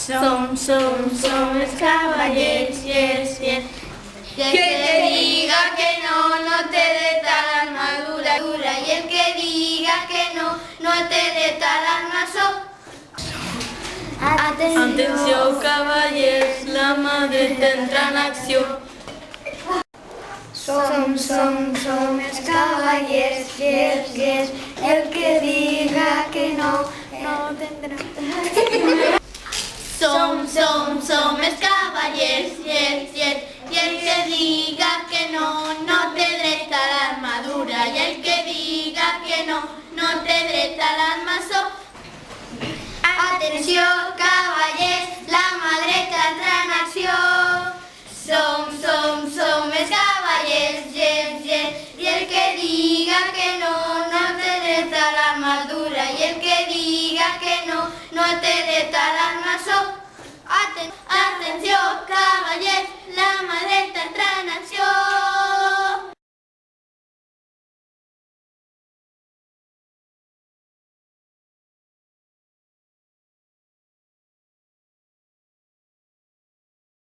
Som els cavallers, yes, yes. Y el que diga que no, no té dret a l'armadura. Y el que diga que no, no té dret a l'armació. Atenció, cavallers, la mà dreta entra en acció. Som els cavallers, yes, yes. El que diga que no, no tindrà. Som els cavallers, yes, yes. I el que diga que no, no té dret a l'armadura. I el que diga que no, no té dret a l'armació. Atenció, cavallers, la mà dreta entra en acció. Som els cavallers, yes, yes. I el que diga que no,